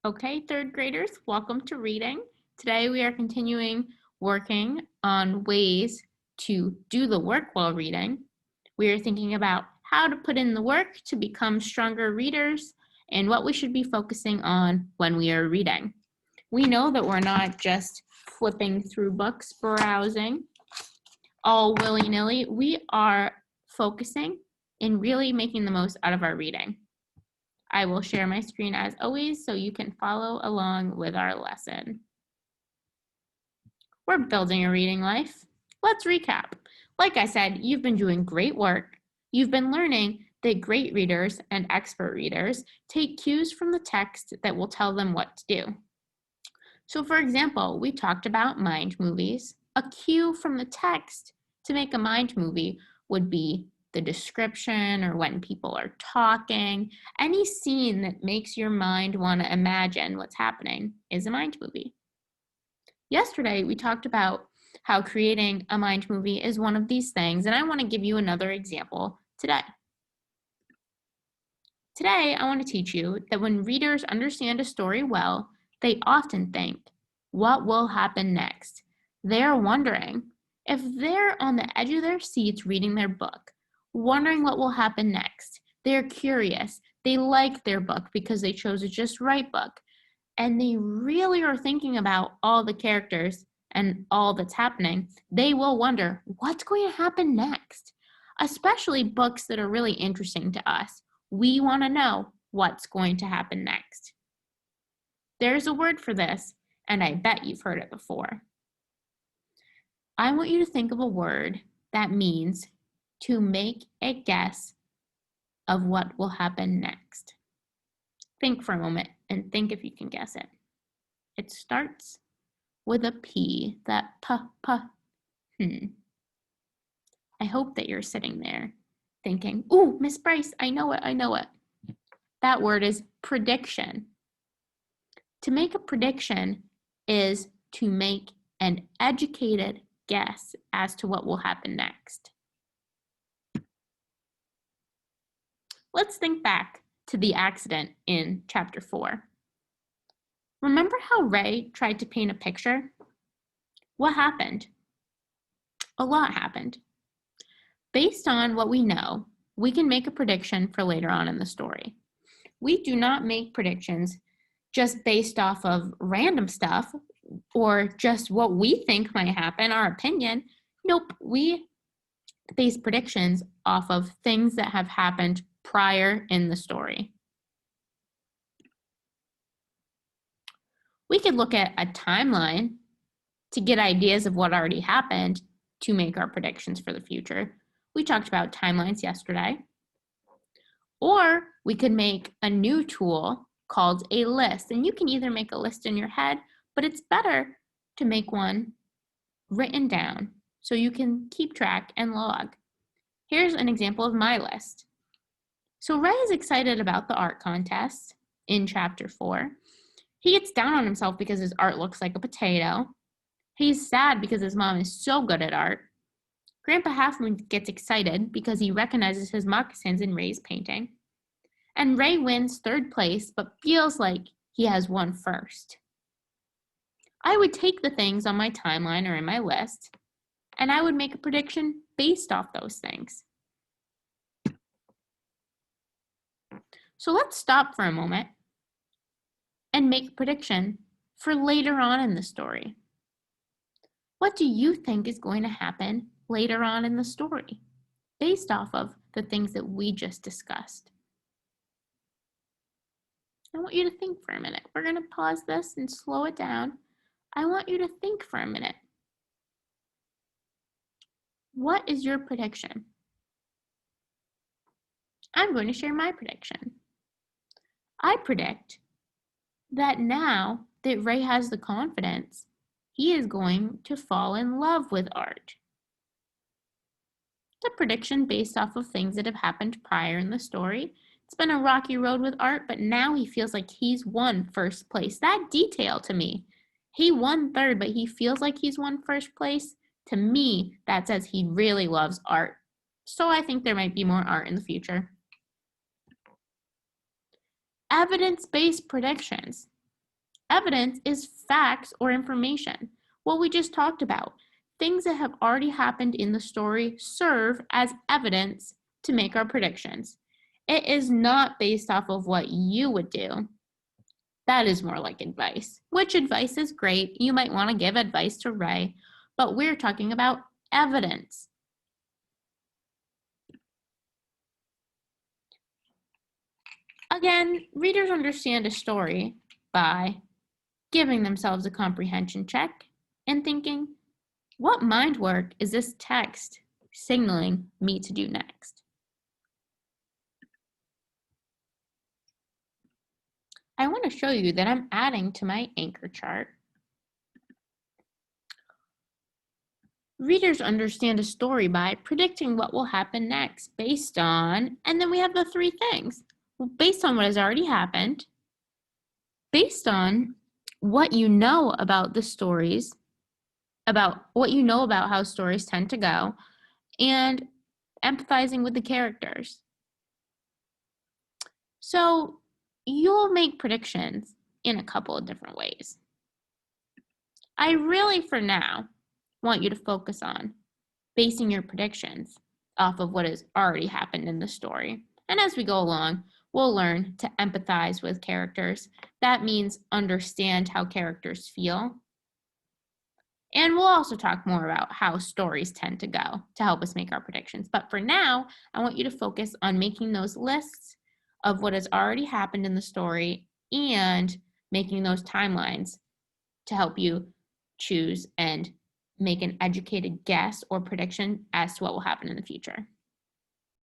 Okay, third graders, welcome to reading. Today we are continuing working on ways to do the work while reading. We are thinking about how to put in the work to become stronger readers and what we should be focusing on when we are reading. We know that we're not just flipping through books, browsing all willy-nilly. We are focusing and really making the most out of our reading. I will share my screen as always so you can follow along with our lesson. We're building a reading life. Let's recap. Like I said, you've been doing great work. You've been learning that great readers and expert readers take cues from the text that will tell them what to do. So for example, we talked about mind movies. A cue from the text to make a mind movie would be the description or when people are talking. Any scene that makes your mind want to imagine what's happening is a mind movie. Yesterday, we talked about how creating a mind movie is one of these things, and I want to give you another example today. Today, I want to teach you that when readers understand a story well, they often think, what will happen next? They're wondering. If they're on the edge of their seats reading their book, wondering what will happen next, they're curious. They like their book because they chose a just right book. And they really are thinking about all the characters and all that's happening. They will wonder, what's going to happen next? Especially books that are really interesting to us. We want to know what's going to happen next. There's a word for this, and I bet you've heard it before. I want you to think of a word that means to make a guess of what will happen next. Think for a moment and think if you can guess it. It starts with a P, that p. I hope that you're sitting there thinking, ooh, Miss Bryce, I know it. That word is prediction. To make a prediction is to make an educated guess as to what will happen next. Let's think back to the accident in chapter 4. Remember how Ray tried to paint a picture? What happened? A lot happened. Based on what we know, we can make a prediction for later on in the story. We do not make predictions just based off of random stuff or just what we think might happen, our opinion. Nope, we base predictions off of things that have happened prior in the story. We could look at a timeline to get ideas of what already happened to make our predictions for the future. We talked about timelines yesterday. Or we could make a new tool called a list. And you can either make a list in your head, but it's better to make one written down so you can keep track and log. Here's an example of my list. So Ray is excited about the art contest in chapter 4. He gets down on himself because his art looks like a potato. He's sad because his mom is so good at art. Grandpa Half Moon gets excited because he recognizes his moccasins in Ray's painting. And Ray wins third place, but feels like he has won first. I would take the things on my timeline or in my list, and I would make a prediction based off those things. So let's stop for a moment and make a prediction for later on in the story. What do you think is going to happen later on in the story, based off of the things that we just discussed? I want you to think for a minute. We're going to pause this and slow it down. I want you to think for a minute. What is your prediction? I'm going to share my prediction. I predict that now that Ray has the confidence, he is going to fall in love with art. It's a prediction based off of things that have happened prior in the story. It's been a rocky road with art, but now he feels like he's won first place. That detail to me, he won third, but he feels like he's won first place. To me, that says he really loves art. So I think there might be more art in the future. Evidence-based predictions. Evidence is facts or information. What we just talked about. Things that have already happened in the story serve as evidence to make our predictions. It is not based off of what you would do. That is more like advice, which advice is great. You might want to give advice to Ray, but we're talking about evidence. Again, readers understand a story by giving themselves a comprehension check and thinking, what mind work is this text signaling me to do next? I want to show you that I'm adding to my anchor chart. Readers understand a story by predicting what will happen next based on, and then we have the three things. Well, based on what has already happened, based on what you know about the stories, about what you know about how stories tend to go, and empathizing with the characters. So you'll make predictions in a couple of different ways. I really, for now, want you to focus on basing your predictions off of what has already happened in the story. And as we go along, we'll learn to empathize with characters. That means understand how characters feel. And we'll also talk more about how stories tend to go to help us make our predictions. But for now, I want you to focus on making those lists of what has already happened in the story and making those timelines to help you choose and make an educated guess or prediction as to what will happen in the future.